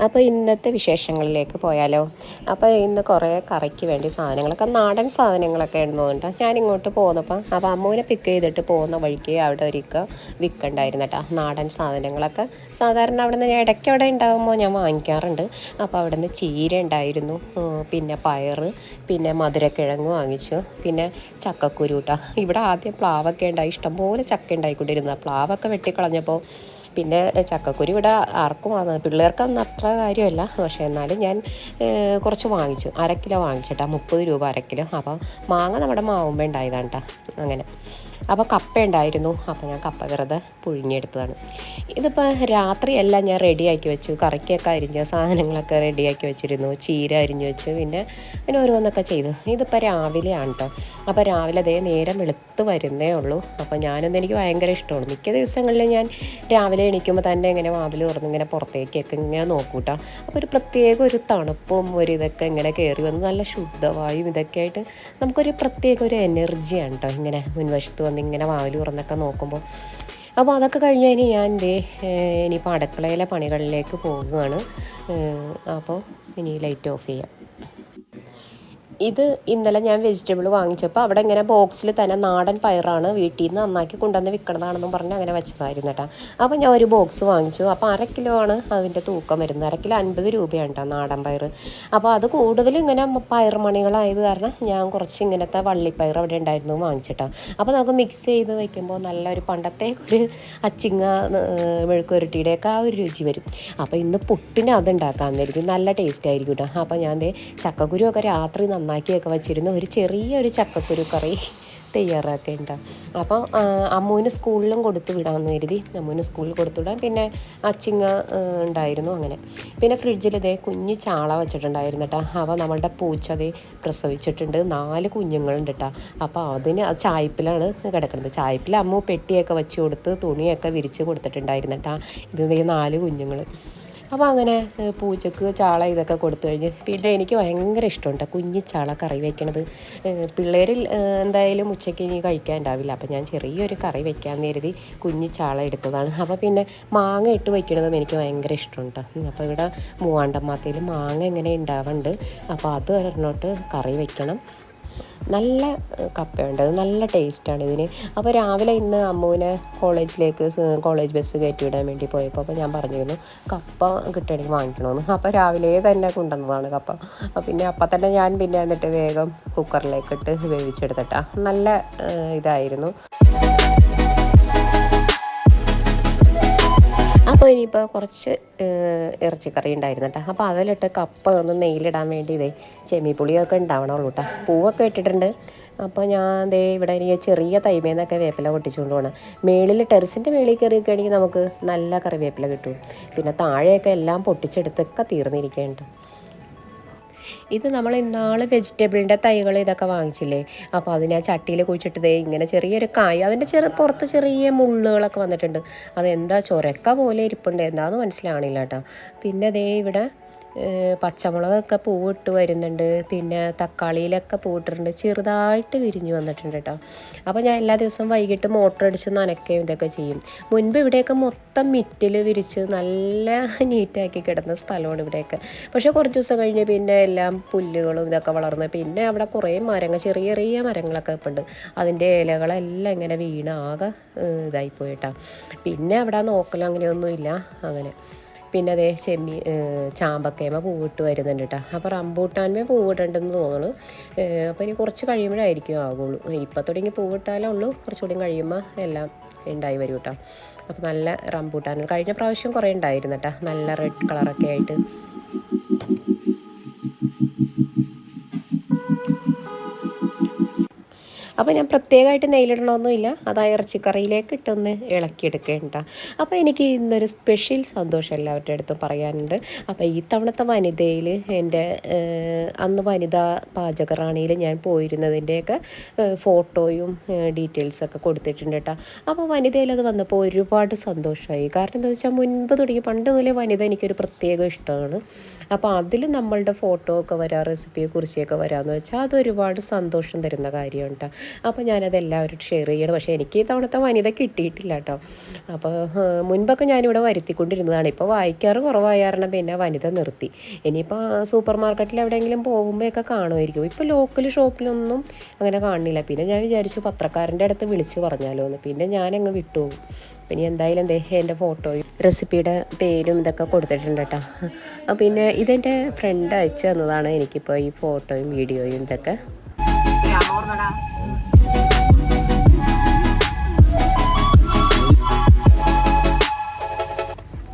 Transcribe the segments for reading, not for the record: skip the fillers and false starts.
അപ്പോൾ ഇന്നത്തെ വിശേഷങ്ങളിലേക്ക് പോയാലോ. അപ്പോൾ ഇന്ന് കുറേ കറിക്ക് വേണ്ടി സാധനങ്ങളൊക്കെ നാടൻ സാധനങ്ങളൊക്കെ ഉണ്ടോണ്ട് ഞാനിങ്ങോട്ട് പോന്നപ്പോൾ അപ്പോൾ അമ്മൂനെ പിക്ക് ചെയ്തിട്ട് പോകുന്ന വഴിക്ക് അവിടെ ഒരിക്കൽ വിൽക്കണ്ടായിരുന്നു കേട്ടോ നാടൻ സാധനങ്ങളൊക്കെ. സാധാരണ അവിടെ നിന്ന് ഇടയ്ക്ക് അവിടെ ഉണ്ടാകുമ്പോൾ ഞാൻ വാങ്ങിക്കാറുണ്ട്. അപ്പോൾ അവിടെ നിന്ന് ചീര ഉണ്ടായിരുന്നു, പിന്നെ പയറ്, പിന്നെ മധുരക്കിഴങ്ങ് വാങ്ങിച്ചു, പിന്നെ ചക്കക്കുരു കേട്ടോ. ഇവിടെ ആദ്യം പ്ലാവൊക്കെ ഉണ്ടായി, ഇഷ്ടംപോലെ ചക്ക ഉണ്ടായിക്കൊണ്ടിരുന്നത്. പ്ലാവൊക്കെ വെട്ടിക്കളഞ്ഞപ്പോൾ പിന്നെ ചക്കക്കുരു ഇവിടെ ആർക്കും പിള്ളേർക്കൊന്നും അത്ര കാര്യമല്ല, പക്ഷേ എന്നാലും ഞാൻ കുറച്ച് വാങ്ങിച്ചു. 1/2 കിലോ വാങ്ങിച്ചിട്ടാ, 30 രൂപ 1/2 കിലോ. അപ്പോൾ മാങ്ങ നമ്മുടെ മാവുമ്പോൾ ഉണ്ടായതാണ് കേട്ടോ. അങ്ങനെ അപ്പോൾ കപ്പ ഉണ്ടായിരുന്നു, അപ്പോൾ ഞാൻ കപ്പ വെറുതെ പുഴുങ്ങിയെടുത്തതാണ്. ഇതിപ്പോൾ രാത്രിയെല്ലാം ഞാൻ റെഡിയാക്കി വെച്ചു. കറിക്കൊക്കെ അരിഞ്ഞ സാധനങ്ങളൊക്കെ റെഡിയാക്കി വെച്ചിരുന്നു. ചീര അരിഞ്ഞു വെച്ച് പിന്നെ ഓരോന്നൊക്കെ ചെയ്തു. ഇതിപ്പോൾ രാവിലെയാണ് കേട്ടോ. അപ്പോൾ രാവിലെ അതേ നേരം വെളുത്ത് വരുന്നേ ഉള്ളൂ. അപ്പോൾ ഞാനൊന്നും എനിക്ക് ഭയങ്കര ഇഷ്ടമാണ്. മിക്ക ദിവസങ്ങളിലും ഞാൻ രാവിലെ എണീക്കുമ്പോൾ തന്നെ ഇങ്ങനെ വാതിൽ തുറന്ന് ഇങ്ങനെ പുറത്തേക്കൊക്കെ ഇങ്ങനെ നോക്കൂട്ടോ. അപ്പോൾ ഒരു പ്രത്യേക ഒരു തണുപ്പും ഒരു ഇതൊക്കെ ഇങ്ങനെ കയറി വന്ന് നല്ല ശുദ്ധവായും ഇതൊക്കെ ആയിട്ട് നമുക്കൊരു പ്രത്യേക ഒരു എനർജിയാണ് കേട്ടോ ഇങ്ങനെ മുൻവശത്ത് വന്ന് ഇങ്ങനെ വാതിൽ തുറന്നൊക്കെ നോക്കുമ്പോൾ. അപ്പോൾ അതൊക്കെ കഴിഞ്ഞ് ഞാൻ ഇനിയിപ്പോൾ അടുക്കളയിലെ പണികളിലേക്ക് പോകുകയാണ്. അപ്പോൾ ഇനി ലൈറ്റ് ഓഫ് ചെയ്യാം. ഇത് ഇന്നലെ ഞാൻ വെജിറ്റബിൾ വാങ്ങിച്ചപ്പോൾ അവിടെ ഇങ്ങനെ ബോക്സിൽ തന്നെ നാടൻ പയറാണ്, വീട്ടിൽ നിന്ന് നന്നാക്കി കൊണ്ടുവന്ന് വിൽക്കണതാണെന്നും പറഞ്ഞ് അങ്ങനെ വെച്ചതായിരുന്നു കേട്ടോ. അപ്പോൾ ഞാൻ ഒരു ബോക്സ് വാങ്ങിച്ചു. അപ്പോൾ 1/2 കിലോ ആണ് അതിൻ്റെ തൂക്കം വരുന്നത്. 1/2 കിലോ 50 രൂപയാണ് കേട്ടോ നാടൻ പയർ. അപ്പോൾ അത് കൂടുതലും ഇങ്ങനെ പയർമണികളായത് കാരണം ഞാൻ കുറച്ച് ഇങ്ങനത്തെ വള്ളിപ്പയർ അവിടെ ഉണ്ടായിരുന്നു വാങ്ങിച്ചിട്ടാണ്. അപ്പോൾ നമുക്ക് മിക്സ് ചെയ്ത് വയ്ക്കുമ്പോൾ നല്ലൊരു പണ്ടത്തെ ഒരു അച്ചിങ്ങ മെഴുക്കുരുട്ടിയുടെയൊക്കെ ആ ഒരു രുചി വരും. അപ്പോൾ ഇന്ന് പുട്ടിന് അത് ഉണ്ടാക്കാമെന്നായിരിക്കും, നല്ല ടേസ്റ്റ് ആയിരിക്കും കേട്ടോ. അപ്പോൾ ഞാൻ ചക്കക്കുരുവൊക്കെ രാത്രി നന്നാക്കിയൊക്കെ വെച്ചിരുന്നു. ഒരു ചെറിയൊരു ചക്കക്കുരു കറി തയ്യാറാക്കേണ്ട. അപ്പോൾ അമ്മൂന് സ്കൂളിലും കൊടുത്തു വിടാമെന്ന് കരുതി. അമ്മൂന് സ്കൂളിൽ കൊടുത്തു വിടാൻ. പിന്നെ അച്ചിങ്ങ ഉണ്ടായിരുന്നു. അങ്ങനെ പിന്നെ ഫ്രിഡ്ജിൽ കുഞ്ഞ് ചാള വെച്ചിട്ടുണ്ടായിരുന്നു കേട്ടോ. അപ്പോൾ നമ്മളുടെ പൂച്ച പ്രസവിച്ചിട്ടുണ്ട്, 4 കുഞ്ഞുങ്ങളുണ്ട് കേട്ടോ. അപ്പോൾ അതിന് ചായപ്പിലാണ് കിടക്കുന്നത്. ചായപ്പിൽ അമ്മു പെട്ടിയൊക്കെ വെച്ച് കൊടുത്ത് തുണിയൊക്കെ വിരിച്ച് കൊടുത്തിട്ടുണ്ടായിരുന്നു കേട്ടോ. ഇത് 4 കുഞ്ഞുങ്ങൾ. അപ്പോൾ അങ്ങനെ പൂച്ചക്ക് ചാള ഇതൊക്കെ കൊടുത്തു കഴിഞ്ഞ് പിന്നെ എനിക്ക് ഭയങ്കര ഇഷ്ടമുണ്ട് കുഞ്ഞി ചാള കറി വയ്ക്കണത്. പിള്ളേരിൽ എന്തായാലും ഉച്ചയ്ക്ക് ഇനി കഴിക്കാൻ ഉണ്ടാവില്ല. അപ്പോൾ ഞാൻ ചെറിയൊരു കറി വയ്ക്കാമെന്ന് കരുതി കുഞ്ഞി ചാള എടുത്തതാണ്. അപ്പോൾ പിന്നെ മാങ്ങ ഇട്ട് വയ്ക്കണതും എനിക്ക് ഭയങ്കര ഇഷ്ടമുണ്ട്. അപ്പോൾ ഇവിടെ മൂവാണ്ടമ്മാത്തയിൽ മാങ്ങ ഇങ്ങനെ ഉണ്ടാവുന്നുണ്ട്. അപ്പോൾ അത് ഒരെണ്ണോട്ട് കറി വയ്ക്കണം. നല്ല കപ്പയുണ്ട്, നല്ല ടേസ്റ്റാണ് ഇതിന്. അപ്പോൾ രാവിലെ ഇന്ന് അമ്മുവിനെ കോളേജ് ബസ് കയറ്റി വിടാൻ വേണ്ടി പോയപ്പോൾ അപ്പോൾ ഞാൻ പറഞ്ഞിരുന്നു കപ്പ കിട്ടണമെങ്കിൽ വാങ്ങിക്കണമെന്ന്. അപ്പോൾ രാവിലെ തന്നെ കൊണ്ടുവന്നതാണ് കപ്പ. പിന്നെ അപ്പം തന്നെ ഞാൻ പിന്നെ എന്നിട്ട് വേഗം കുക്കറിലേക്കിട്ട് വേവിച്ചെടുത്തിട്ടാ. നല്ല ഇതായിരുന്നു. അപ്പോൾ ഇനിയിപ്പോൾ കുറച്ച് ഇറച്ചിക്കറി ഉണ്ടായിരുന്നു കേട്ടോ. അപ്പോൾ അതിലിട്ട് കപ്പ ഒന്ന് നെയ്യിലിടാൻ വേണ്ടി ചെമ്മിപ്പുളിയൊക്കെ ഉണ്ടാവണുള്ളൂ കേട്ടോ. പൂവൊക്കെ ഇട്ടിട്ടുണ്ട്. അപ്പോൾ ഞാൻ ഇവിടെ എനിക്ക് ചെറിയ തൈമേന്നൊക്കെ വേപ്പില പൊട്ടിച്ചുകൊണ്ട് പോകണം. മേളിൽ ടെറസിൻ്റെ മേളിൽ കയറിയൊക്കെയാണെങ്കിൽ നമുക്ക് നല്ല കറിവേപ്പില കിട്ടും. പിന്നെ താഴെയൊക്കെ എല്ലാം പൊട്ടിച്ചെടുത്തൊക്കെ തീർന്നിരിക്കുന്നുണ്ട്. ഇത് നമ്മൾ ഇന്നാൾ വെജിറ്റബിളിൻ്റെ തൈകൾ ഇതൊക്കെ വാങ്ങിച്ചില്ലേ. അപ്പോൾ അത് ഞാൻ ചട്ടിയിൽ കുഴിച്ചിട്ട് ഇങ്ങനെ ചെറിയൊരു കായ്, അതിൻ്റെ പുറത്ത് ചെറിയ മുള്ളുകളൊക്കെ വന്നിട്ടുണ്ട്. അതെന്താ ചൊരക്ക പോലെ ഇരിപ്പുണ്ട്, എന്താണെന്ന് മനസ്സിലാവണില്ല കേട്ടോ. പിന്നെ ഇവിടെ പച്ചമുളകൊക്കെ പൂവിട്ട് വരുന്നുണ്ട്. പിന്നെ തക്കാളിയിലൊക്കെ പൂവിട്ടിട്ടുണ്ട്, ചെറുതായിട്ട് വിരിഞ്ഞു വന്നിട്ടുണ്ട് കേട്ടോ. അപ്പോൾ ഞാൻ എല്ലാ ദിവസവും വൈകിട്ട് മോട്ടർ അടിച്ച് നനയ്ക്കുകയും ഇതൊക്കെ ചെയ്യും. മുൻപ് ഇവിടെയൊക്കെ മൊത്തം മിറ്റിൽ വിരിച്ച് നല്ല നീറ്റാക്കി കിടന്ന സ്ഥലമാണ് ഇവിടെയൊക്കെ. പക്ഷേ കുറച്ച് ദിവസം കഴിഞ്ഞ് പിന്നെ എല്ലാം പുല്ലുകളും ഇതൊക്കെ വളർന്ന് പിന്നെ അവിടെ കുറേ ചെറിയ ചെറിയ മരങ്ങളൊക്കെ ഉണ്ട്. അതിൻ്റെ ഇലകളെല്ലാം ഇങ്ങനെ വീണ് ആകെ ഇതായിപ്പോയിട്ടാ. പിന്നെ അവിടെ നോക്കലോ അങ്ങനെയൊന്നുമില്ല. അങ്ങനെ പിന്നെ ചാമ്പക്കേമ പൂവിട്ട് വരുന്നുണ്ട് കേട്ടോ. അപ്പോൾ റംബൂട്ടാൻമേ പൂവിട്ടുണ്ടെന്ന് തോന്നുന്നു. അപ്പോൾ ഇനി കുറച്ച് കഴിയുമ്പോഴായിരിക്കും ആകുള്ളൂ. ഇപ്പം തുടങ്ങി പൂവിട്ടാലേ ഉള്ളൂ, കുറച്ചുകൂടി കഴിയുമ്പോൾ എല്ലാം ഉണ്ടായി വരും കേട്ടോ. അപ്പോൾ നല്ല റംബൂട്ടാൻ കഴിഞ്ഞ പ്രാവശ്യം കുറേ ഉണ്ടായിരുന്നു കേട്ടോ, നല്ല റെഡ് കളറൊക്കെ ആയിട്ട്. അപ്പോൾ ഞാൻ പ്രത്യേകമായിട്ട് നെയ്യിലിടണമൊന്നുമില്ല, അത് ആ ഇറച്ചിക്കറിയിലേക്ക് ഇട്ടൊന്ന് ഇളക്കിയെടുക്കേണ്ട. അപ്പോൾ എനിക്ക് ഇന്നൊരു സ്പെഷ്യൽ സന്തോഷം എല്ലാവരുടെ അടുത്തും പറയാനുണ്ട്. അപ്പോൾ ഈ തവണത്തെ വനിതയിൽ എൻ്റെ അന്ന് വനിതാ പാചകറാണിയിൽ ഞാൻ പോയിരുന്നതിൻ്റെയൊക്കെ ഫോട്ടോയും ഡീറ്റെയിൽസൊക്കെ കൊടുത്തിട്ടുണ്ട് കേട്ടോ. അപ്പോൾ വനിതയിൽ അത് വന്നപ്പോൾ ഒരുപാട് സന്തോഷമായി. കാരണം എന്താണെന്ന് വെച്ചാൽ മുൻപ് തുടങ്ങി പണ്ട് മുതലേ വനിത എനിക്കൊരു പ്രത്യേക ഇഷ്ടമാണ്. അപ്പോൾ അതിൽ നമ്മളുടെ ഫോട്ടോ ഒക്കെ വരാം, റെസിപ്പിയെക്കുറിച്ചൊക്കെ വരാമെന്ന് വെച്ചാൽ അതൊരുപാട് സന്തോഷം തരുന്ന കാര്യമാണ് കേട്ടോ. അപ്പോൾ ഞാനത് എല്ലാവരും ഷെയർ ചെയ്യണം. പക്ഷേ എനിക്ക് ഇത്തവണത്തെ വനിത കിട്ടിയിട്ടില്ല കേട്ടോ. അപ്പോൾ മുൻപൊക്കെ ഞാനിവിടെ വരുത്തിക്കൊണ്ടിരുന്നതാണ്. ഇപ്പോൾ വായിക്കാറ് കുറവായ കാരണം പിന്നെ വനിത നിർത്തി. ഇനിയിപ്പോൾ സൂപ്പർ മാർക്കറ്റിൽ എവിടെയെങ്കിലും പോകുമ്പോഴൊക്കെ കാണുമായിരിക്കും. ഇപ്പോൾ ലോക്കൽ ഷോപ്പിലൊന്നും അങ്ങനെ കാണുന്നില്ല. പിന്നെ ഞാൻ വിചാരിച്ചു പത്രക്കാരൻ്റെ അടുത്ത് വിളിച്ച് പറഞ്ഞാലോ എന്ന്. പിന്നെ ഞാനങ്ങ് വിട്ടുപോകും. പിന്നെ എന്തായാലും എൻ്റെ ഫോട്ടോയും റെസിപ്പിയുടെ പേരും ഇതൊക്കെ കൊടുത്തിട്ടുണ്ട് കേട്ടോ. പിന്നെ ഇതെൻ്റെ ഫ്രണ്ട് അയച്ചു തന്നതാണ് എനിക്കിപ്പോൾ ഈ ഫോട്ടോയും വീഡിയോയും ഇതൊക്കെ.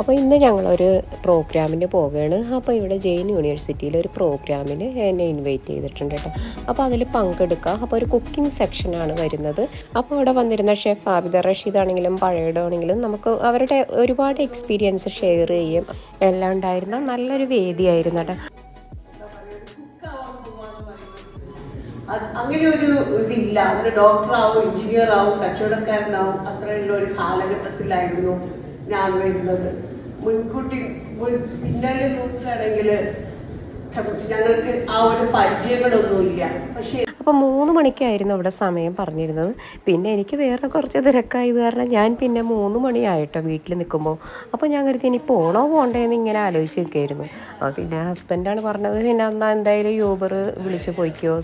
അപ്പോൾ ഇന്ന് ഞങ്ങളൊരു പ്രോഗ്രാമിന് പോവുകയാണ്. അപ്പോൾ ഇവിടെ ജെയിൻ യൂണിവേഴ്സിറ്റിയിൽ ഒരു പ്രോഗ്രാമിന് എന്നെ ഇൻവൈറ്റ് ചെയ്തിട്ടുണ്ട് കേട്ടോ. അപ്പോൾ അതിൽ പങ്കെടുക്കുക. അപ്പോൾ ഒരു കുക്കിംഗ് സെക്ഷനാണ് വരുന്നത്. അപ്പോൾ അവിടെ വന്നിരുന്ന ഷെഫ് ആബിദ റഷീദ് ആണെങ്കിലും പഴയടാണെങ്കിലും നമുക്ക് അവരുടെ ഒരുപാട് എക്സ്പീരിയൻസ് ഷെയർ ചെയ്യും എല്ലാം ഉണ്ടായിരുന്ന നല്ലൊരു വേദിയായിരുന്നു കേട്ടോ. അങ്ങനെ ഒരു ഇതില്ല. ഒരു ഡോക്ടറാവും, എഞ്ചിനീയർ ആവും, കച്ചവടക്കാരനാവും, അത്രയുള്ള ഒരു കാലഘട്ടത്തിലായിരുന്നു ഞാൻ വരുന്നത്. മുൻകൂട്ടി പിന്നീട് നോക്കുകയാണെങ്കിൽ ഞങ്ങൾക്ക് ആ ഒരു പരിചയങ്ങളൊന്നുമില്ല. പക്ഷേ അപ്പോൾ 3 മണിക്കായിരുന്നു അവിടെ സമയം പറഞ്ഞിരുന്നത്. പിന്നെ എനിക്ക് വേറെ കുറച്ച് തിരക്കായത് കാരണം ഞാൻ പിന്നെ 3 മണിയായിട്ടോ വീട്ടിൽ നിൽക്കുമ്പോൾ. അപ്പോൾ ഞാൻ കരുതി ഇനി പോണോ പോണ്ടേന്ന് ഇങ്ങനെ ആലോചിച്ച് നിൽക്കുകയായിരുന്നു. പിന്നെ ഹസ്ബൻഡാണ് പറഞ്ഞത് പിന്നെ എന്നാൽ എന്തായാലും യൂബർ വിളിച്ച് പോയിക്കോ,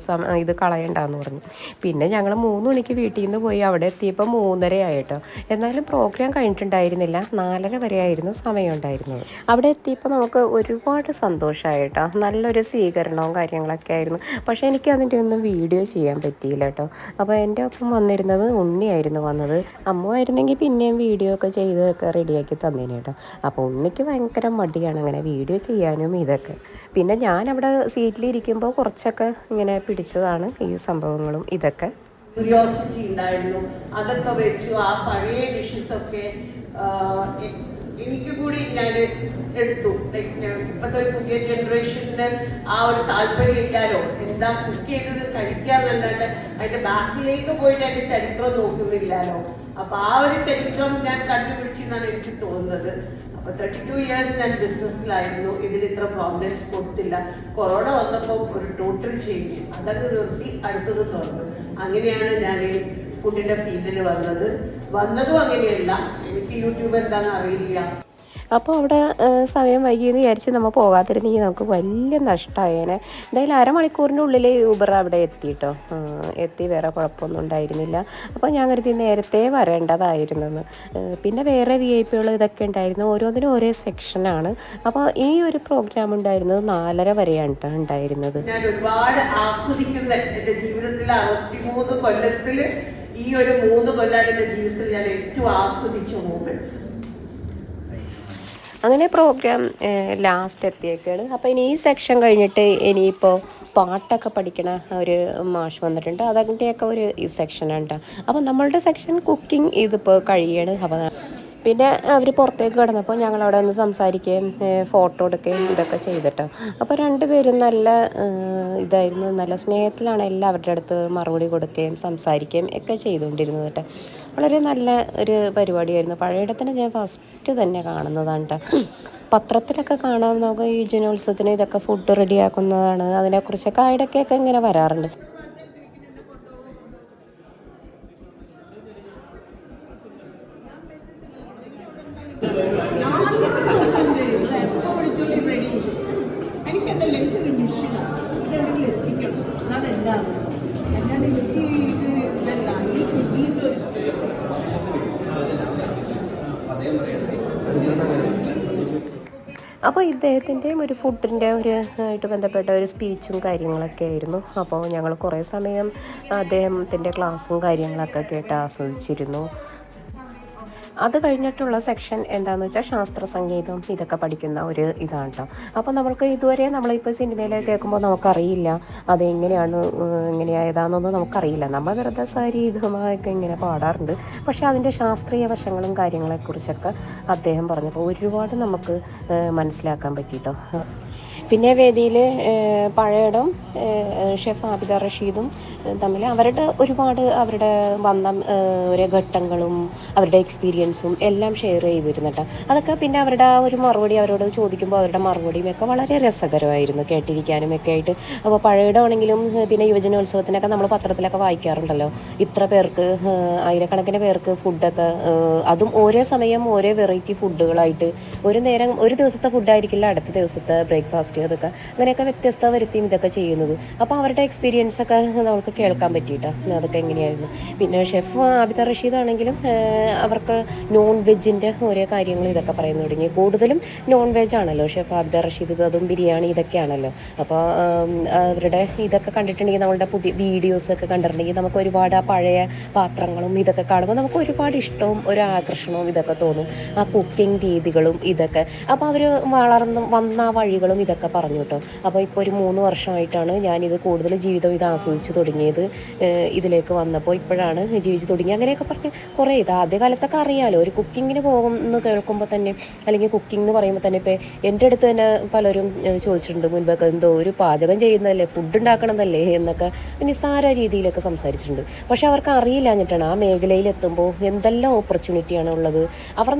ഇത് കളയണ്ടെന്ന് പറഞ്ഞു. പിന്നെ ഞങ്ങൾ 3 മണിക്ക് വീട്ടിൽ നിന്ന് പോയി. അവിടെ എത്തിയപ്പോൾ 3:30 ആയിട്ടോ. എന്നാലും പ്രോഗ്രാം കഴിഞ്ഞിട്ടുണ്ടായിരുന്നില്ല. 4:30 വരെ ആയിരുന്നു സമയം ഉണ്ടായിരുന്നത്. അവിടെ എത്തിയപ്പോൾ നമുക്ക് ഒരുപാട് സന്തോഷമായിട്ടോ. നല്ലൊരു സ്വീകരണവും കാര്യങ്ങളൊക്കെ ആയിരുന്നു. പക്ഷേ എനിക്ക് അതിൻ്റെ ഒന്നും വീഡിയോ ചെയ്യാൻ പറ്റിയില്ല കേട്ടോ. അപ്പോൾ എൻ്റെ ഒപ്പം വന്നിരുന്നത് ഉണ്ണിയായിരുന്നു വന്നത്. അമ്മുവായിരുന്നെങ്കിൽ പിന്നെയും വീഡിയോ ഒക്കെ ചെയ്തൊക്കെ റെഡിയാക്കി തന്നേനെ കേട്ടോ. അപ്പോൾ ഉണ്ണിക്ക് ഭയങ്കര മടിയാണ് അങ്ങനെ വീഡിയോ ചെയ്യാനും ഇതൊക്കെ. പിന്നെ ഞാനവിടെ സീറ്റിലിരിക്കുമ്പോൾ കുറച്ചൊക്കെ ഇങ്ങനെ പിടിച്ചതാണ് ഈ സംഭവങ്ങളും ഇതൊക്കെ. ക്യൂരിയോസിറ്റി ഉണ്ടായിരുന്നു. അതൊക്കെ വെച്ചു ആ പഴയ ഡിഷസൊക്കെ എനിക്ക് കൂടി ഞാൻ എടുത്തു. ഇപ്പോഴത്തെ ഒരു പുതിയ ജനറേഷന് ആ ഒരു താല്പര്യം ഇല്ലാലോ. എന്താ കുക്ക് ചെയ്തത് കഴിക്കാന്നല്ലാണ്ട് അതിന്റെ ബാക്കിലേക്ക് പോയിട്ട് അതിന്റെ ചരിത്രം നോക്കുന്നില്ലല്ലോ. അപ്പൊ ആ ഒരു ചരിത്രം ഞാൻ കണ്ടുപിടിച്ചെന്നാണ് എനിക്ക് തോന്നുന്നത്. അപ്പൊ 32 ഇയേഴ്സ് ഞാൻ ബിസിനസ്സിലായിരുന്നു. ഇതിൽ ഇത്ര പ്രോബ്ലംസ് കൊടുത്തില്ല. കൊറോണ വന്നപ്പോൾ ഒരു ടോട്ടൽ ചേഞ്ച്. അതങ്ങ് നിർത്തി അടുത്തത് തുറന്നു. അങ്ങനെയാണ് ഞാൻ ഈ ഫുഡിന്റെ ഫീൽഡിൽ വന്നതും അങ്ങനെയല്ല. എനിക്ക് യൂട്യൂബ് എന്താണെന്ന് അറിയില്ല. അപ്പോൾ അവിടെ സമയം വൈകിയെന്ന് വിചാരിച്ച് നമ്മൾ പോകാതിരുന്നെങ്കിൽ നമുക്ക് വലിയ നഷ്ടമായേനെ. എന്തായാലും അരമണിക്കൂറിൻ്റെ ഉള്ളിൽ യൂബർ അവിടെ എത്തിയിട്ടോ. എത്തി, വേറെ കുഴപ്പമൊന്നും ഉണ്ടായിരുന്നില്ല. അപ്പോൾ ഞാൻ കരുതി നേരത്തെ വരേണ്ടതായിരുന്നെന്ന്. പിന്നെ വേറെ VIP ഇതൊക്കെ ഉണ്ടായിരുന്നു. ഓരോന്നിനും ഓരോ സെക്ഷനാണ്. അപ്പോൾ ഈ ഒരു പ്രോഗ്രാം ഉണ്ടായിരുന്നത് 4:30 വരെയാണ് കേട്ടോ ഉണ്ടായിരുന്നത്. ഞാൻ ഒരുപാട് ആസ്വദിക്കുന്ന എൻ്റെ ജീവിതത്തിൽ 63 കൊല്ലത്തിൽ ഈ ഒരു 3 കൊല്ലമാണ് എൻ്റെ ജീവിതത്തിൽ ഞാൻ ഏറ്റവും ആസ്വദിച്ച മൂമെന്റ്സ്. അങ്ങനെ പ്രോഗ്രാം ലാസ്റ്റ് എത്തിയേക്കാണ്. അപ്പോൾ ഇനി ഈ സെക്ഷൻ കഴിഞ്ഞിട്ട് ഇനിയിപ്പോൾ പാട്ടൊക്കെ പഠിക്കണ ഒരു മാഷ് വന്നിട്ടുണ്ട്. അതിൻ്റെയൊക്കെ ഒരു ഈ സെക്ഷനാണ് കേട്ടോ. അപ്പോൾ നമ്മളുടെ സെക്ഷൻ കുക്കിംഗ് ഇതിപ്പോൾ കഴിയാണ്. അപ്പോൾ പിന്നെ അവർ പുറത്തേക്ക് കിടന്നപ്പോൾ ഞങ്ങളവിടെ ഒന്ന് സംസാരിക്കുകയും ഫോട്ടോ എടുക്കുകയും ഇതൊക്കെ ചെയ്തിട്ടോ. അപ്പോൾ 2 പേരും നല്ല ഇതായിരുന്നു. നല്ല സ്നേഹത്തിലാണ് എല്ലാവരുടെ അടുത്ത് മറുപടി കൊടുക്കുകയും സംസാരിക്കുകയും ഒക്കെ ചെയ്തുകൊണ്ടിരുന്നത് കേട്ടോ. വളരെ നല്ല ഒരു പരിപാടിയായിരുന്നു. പഴയയിടത്തിന് ഞാൻ ഫസ്റ്റ് തന്നെ കാണുന്നതാണ് കേട്ടോ. പത്രത്തിലൊക്കെ കാണാൻ നമുക്ക് ഈ യുവജനോത്സവത്തിന് ഇതൊക്കെ ഫുഡ് റെഡിയാക്കുന്നതാണ്. അതിനെക്കുറിച്ചൊക്കെ ഇടയ്ക്കൊക്കെ ഇങ്ങനെ വരാറുണ്ട്. എനിക്കത് ഒരു മിഷനാണ്. ഇതെവിടെയെങ്കിലും എത്തിക്കണം. അതാണ് എല്ലാവരും. അല്ലാണ്ട് എനിക്ക് ഇത് ഇതല്ല. ഈ കുസീൻ്റെ അപ്പോൾ ഇദ്ദേഹത്തിൻ്റെയും ഒരു ഫുഡിൻ്റെ ഒരു ആയിട്ട് ബന്ധപ്പെട്ട ഒരു സ്പീച്ചും കാര്യങ്ങളൊക്കെ ആയിരുന്നു. അപ്പോൾ ഞങ്ങൾ കുറേ സമയം അദ്ദേഹത്തിൻ്റെ ക്ലാസ്സും കാര്യങ്ങളൊക്കെ കേട്ട് ആസ്വദിച്ചിരുന്നു. അത് കഴിഞ്ഞിട്ടുള്ള സെക്ഷൻ എന്താണെന്ന് വെച്ചാൽ ശാസ്ത്ര സംഗീതം ഇതൊക്കെ പഠിക്കുന്ന ഒരു ഇതാണ് കേട്ടോ. അപ്പോൾ നമ്മൾക്ക് ഇതുവരെ നമ്മളിപ്പോൾ സിനിമയിൽ കേൾക്കുമ്പോൾ നമുക്കറിയില്ല അതെങ്ങനെയാണ് ഏതാണെന്നൊന്നും നമുക്കറിയില്ല. നമ്മൾ വെറുതെ സാരീരികമായൊക്കെ ഇങ്ങനെ പാടാറുണ്ട്. പക്ഷേ അതിൻ്റെ ശാസ്ത്രീയ വശങ്ങളും കാര്യങ്ങളെക്കുറിച്ചൊക്കെ അദ്ദേഹം പറഞ്ഞപ്പോൾ ഒരുപാട് നമുക്ക് മനസ്സിലാക്കാൻ പറ്റി കേട്ടോ. പിന്നെ വേദിയിൽ പഴയടം ഷെഫ് ആബിദ റഷീദും തമ്മിൽ അവരുടെ വന്ന ഓരോ ഘട്ടങ്ങളും അവരുടെ എക്സ്പീരിയൻസും എല്ലാം ഷെയർ ചെയ്തിരുന്നു കേട്ടോ. അതൊക്കെ പിന്നെ അവരുടെ ആ ഒരു മറുപടി അവരോട് ചോദിക്കുമ്പോൾ അവരുടെ മറുപടിയും ഒക്കെ വളരെ രസകരമായിരുന്നു കേട്ടിരിക്കാനും ഒക്കെ ആയിട്ട്. അപ്പോൾ പഴയടമാണെങ്കിലും പിന്നെ യുവജനോത്സവത്തിനൊക്കെ നമ്മൾ പത്രത്തിലൊക്കെ വായിക്കാറുണ്ടല്ലോ, ഇത്ര പേർക്ക് ആയിരക്കണക്കിന് പേർക്ക് ഫുഡൊക്കെ, അതും ഓരോ സമയം ഓരോ വെറൈറ്റി ഫുഡുകളായിട്ട് ഒരു ദിവസത്തെ ഫുഡായിരിക്കില്ല അടുത്ത ദിവസത്തെ ബ്രേക്ക്ഫാസ്റ്റ്, അതൊക്കെ അങ്ങനെയൊക്കെ വ്യത്യസ്ത വരുത്തിയും ഇതൊക്കെ ചെയ്യുന്നത്. അപ്പോൾ അവരുടെ എക്സ്പീരിയൻസ് ഒക്കെ നമുക്ക് കേൾക്കാൻ പറ്റിയിട്ടോ, അതൊക്കെ എങ്ങനെയായിരുന്നു. പിന്നെ ഷെഫ് ആബിദ റഷീദ് ആണെങ്കിലും അവർക്ക് നോൺ വെജിൻ്റെ ഓരോ കാര്യങ്ങൾ ഇതൊക്കെ പറയുന്നു തുടങ്ങി. കൂടുതലും നോൺ വെജ് ആണല്ലോ ഷെഫ് ആബിദ റഷീദ്, അതും ബിരിയാണി ഇതൊക്കെയാണല്ലോ. അപ്പോൾ അവരുടെ ഇതൊക്കെ കണ്ടിട്ടുണ്ടെങ്കിൽ, നമ്മളുടെ പുതിയ വീഡിയോസൊക്കെ കണ്ടിട്ടുണ്ടെങ്കിൽ നമുക്ക് ഒരുപാട് ആ പഴയ പാത്രങ്ങളും ഇതൊക്കെ കാണുമ്പോൾ നമുക്ക് ഒരുപാട് ഇഷ്ടവും ഒരു ആകർഷണവും ഇതൊക്കെ തോന്നും, ആ കുക്കിംഗ് രീതികളും ഇതൊക്കെ. അപ്പോൾ അവർ വന്ന ആ വഴികളും ഇതൊക്കെ പറഞ്ഞു കേട്ടോ. അപ്പോൾ ഇപ്പോൾ ഒരു 3 വർഷമായിട്ടാണ് ഞാനിത് കൂടുതൽ ജീവിതം ഇത് ആസ്വദിച്ച് തുടങ്ങിയത്. ഇതിലേക്ക് വന്നപ്പോൾ ഇപ്പോഴാണ് ജീവിച്ച് തുടങ്ങി അങ്ങനെയൊക്കെ പറഞ്ഞ് കുറേ ഇത് ആദ്യകാലത്തൊക്കെ അറിയാമല്ലോ, ഒരു കുക്കിങ്ങിന് പോകുമെന്ന് കേൾക്കുമ്പോൾ തന്നെ, അല്ലെങ്കിൽ കുക്കിംഗ് എന്ന് പറയുമ്പോൾ തന്നെ ഇപ്പോൾ എൻ്റെ അടുത്ത് തന്നെ പലരും ചോദിച്ചിട്ടുണ്ട് മുൻപൊക്കെ, എന്തോ ഒരു പാചകം ചെയ്യുന്നതല്ലേ, ഫുഡ് ഉണ്ടാക്കണതല്ലേ എന്നൊക്കെ നിസ്സാര രീതിയിലൊക്കെ സംസാരിച്ചിട്ടുണ്ട്. പക്ഷെ അവർക്ക് അറിയില്ല എന്നിട്ടാണ് ആ മേഖലയിൽ എത്തുമ്പോൾ എന്തെല്ലാം ഓപ്പർച്യൂണിറ്റിയാണ് ഉള്ളത്.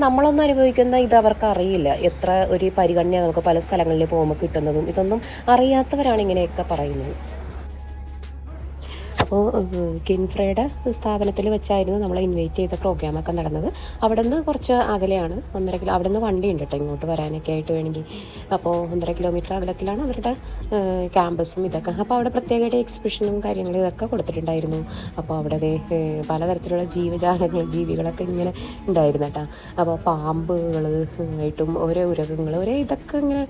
നമ്മളൊന്നും അനുഭവിക്കുന്ന ഇത് അവർക്ക് അറിയില്ല, എത്ര ഒരു പരിഗണന നമുക്ക് പല സ്ഥലങ്ങളിൽ പോകുമ്പോൾ കിട്ടുന്നതും. ഇതൊന്നും അറിയാത്തവരാണ് ഇങ്ങനെയൊക്കെ പറയുന്നത്. അപ്പോൾ കിൻഫ്രയുടെ സ്ഥാപനത്തിൽ വെച്ചായിരുന്നു നമ്മളെ ഇൻവൈറ്റ് ചെയ്ത പ്രോഗ്രാമൊക്കെ നടന്നത്. അവിടെ നിന്ന് കുറച്ച് അകലെയാണ്, 1.5 കിലോ, അവിടെ നിന്ന് വണ്ടി ഉണ്ട് കേട്ടോ ഇങ്ങോട്ട് വരാനൊക്കെ ആയിട്ട് വേണമെങ്കിൽ. അപ്പോൾ 1.5 കിലോമീറ്റർ അകലത്തിലാണ് അവരുടെ ക്യാമ്പസും ഇതൊക്കെ. അപ്പോൾ അവിടെ പ്രത്യേകമായിട്ട് എക്സിബിഷനും കാര്യങ്ങളും ഇതൊക്കെ കൊടുത്തിട്ടുണ്ടായിരുന്നു. അപ്പോൾ അവിടെ പലതരത്തിലുള്ള ജീവികളൊക്കെ ഇങ്ങനെ ഉണ്ടായിരുന്നു കേട്ടോ. അപ്പോൾ പാമ്പുകൾ ആയിട്ടും ഓരോ ഉരകങ്ങൾ ഇതൊക്കെ ഇങ്ങനെ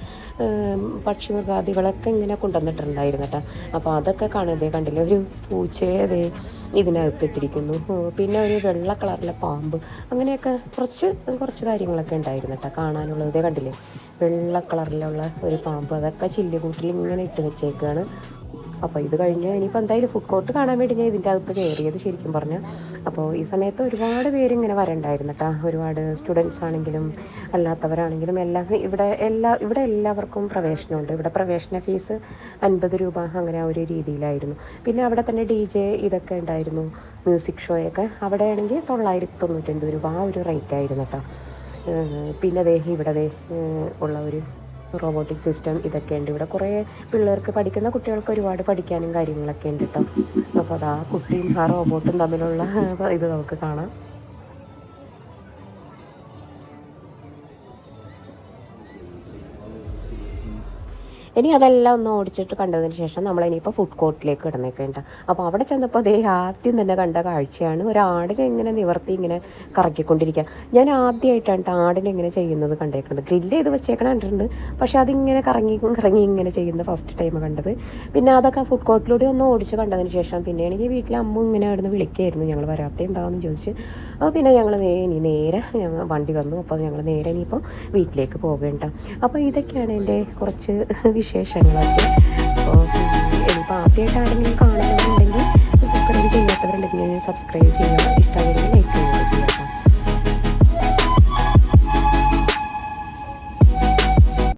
പക്ഷിമൃഗാദികളൊക്കെ ഇങ്ങനെ കൊണ്ടുവന്നിട്ടുണ്ടായിരുന്നു കേട്ടോ. അപ്പോൾ അതൊക്കെ കാണുന്നത് കണ്ടില്ലേ, ഒരു പൂച്ചയെ ഇതിനകത്തിട്ടിരിക്കുന്നു, പിന്നെ ഒരു വെള്ള കളറിലെ പാമ്പ്, അങ്ങനെയൊക്കെ കുറച്ച് കാര്യങ്ങളൊക്കെ ഉണ്ടായിരുന്നു കേട്ടോ കാണാനുള്ളത്. കണ്ടില്ലേ, വെള്ള കളറിലുള്ള ഒരു പാമ്പ്, അതൊക്കെ ചില്ലുകൂട്ടിൽ ഇങ്ങനെ ഇട്ട് വെച്ചേക്കാണ്. അപ്പോൾ ഇത് കഴിഞ്ഞ് ഇനിയിപ്പോൾ എന്തായാലും ഫുഡ് കോർട്ട് കാണാൻ വേണ്ടി ഞാൻ ഇതിൻ്റെ അകത്ത് കയറിയത് ശരിക്കും പറഞ്ഞാൽ. അപ്പോൾ ഈ സമയത്ത് ഒരുപാട് പേര് ഇങ്ങനെ വരണ്ടായിരുന്നു കേട്ടോ, ഒരുപാട് സ്റ്റുഡൻസ് ആണെങ്കിലും അല്ലാത്തവരാണെങ്കിലും എല്ലാം ഇവിടെ എല്ലാവർക്കും പ്രവേശനമുണ്ട്. ഇവിടെ പ്രവേശന ഫീസ് 50 രൂപ, അങ്ങനെ ഒരു രീതിയിലായിരുന്നു. പിന്നെ അവിടെ തന്നെ DJ ഇതൊക്കെ ഉണ്ടായിരുന്നു, മ്യൂസിക് ഷോയൊക്കെ. അവിടെ ആണെങ്കിൽ 999 രൂപ, ആ ഒരു റേറ്റ് ആയിരുന്നു കേട്ടോ. പിന്നെ ഇവിടെ ഉള്ള ഒരു റോബോട്ടിക് സിസ്റ്റം ഇതൊക്കെ ഉണ്ട്. ഇവിടെ കുറേ പിള്ളേർക്ക്, പഠിക്കുന്ന കുട്ടികൾക്ക് ഒരുപാട് പഠിക്കാനും കാര്യങ്ങളൊക്കെ ഉണ്ട് കേട്ടോ. അപ്പോൾ അതാ കുട്ടിയും ആ റോബോട്ടും തമ്മിലുള്ള ഇത് നമുക്ക് കാണാം. ഇനി അതെല്ലാം ഒന്ന് ഓടിച്ചിട്ട് കണ്ടതിന് ശേഷം നമ്മളിനിയിപ്പോൾ ഫുഡ് കോർട്ടിലേക്ക് കിടന്നേക്കേണ്ട. അപ്പോൾ അവിടെ ചെന്നപ്പോൾ ആദ്യം തന്നെ കണ്ട കാഴ്ചയാണ് ഒരു ആടിനെ ഇങ്ങനെ നിവർത്തി ഇങ്ങനെ കറക്കിക്കൊണ്ടിരിക്കുക. ഞാൻ ആദ്യമായിട്ടാണ് ആടിനെ ഇങ്ങനെ ചെയ്യുന്നത് കണ്ടേക്കുന്നത്. ഗ്രില്ല് ചെയ്ത് വെച്ചേക്കണം കണ്ടിട്ടുണ്ട്, പക്ഷേ അതിങ്ങനെ കറങ്ങി ഇങ്ങനെ ചെയ്യുന്നത് ഫസ്റ്റ് ടൈം കണ്ടത്. പിന്നെ അതൊക്കെ ഫുഡ് കോർട്ടിലൂടെ ഒന്ന് ഓടിച്ച് കണ്ടതിന് ശേഷം പിന്നെയാണെങ്കിൽ വീട്ടിൽ അമ്മ ഇങ്ങനെ അവിടെ നിന്ന് വിളിക്കുകയായിരുന്നു, ഞങ്ങൾ വരാത്ത എന്താണെന്ന് ചോദിച്ച്. അപ്പോൾ പിന്നെ ഞങ്ങൾ നേരെ വണ്ടി വന്നു. അപ്പോൾ ഞങ്ങൾ നേരെ ഇനിയിപ്പോൾ വീട്ടിലേക്ക് പോകേണ്ട. അപ്പോൾ ഇതൊക്കെയാണ് എൻ്റെ കുറച്ച് വിശേഷങ്ങളൊക്കെ. അപ്പോൾ ഇനിയിപ്പോൾ ആദ്യമായിട്ടാണെങ്കിലും കാണുന്നുണ്ടെങ്കിൽ സബ്സ്ക്രൈബ് ചെയ്യാത്തവരുണ്ടെങ്കിൽ സബ്സ്ക്രൈബ് ചെയ്യുക. ഇഷ്ടമായി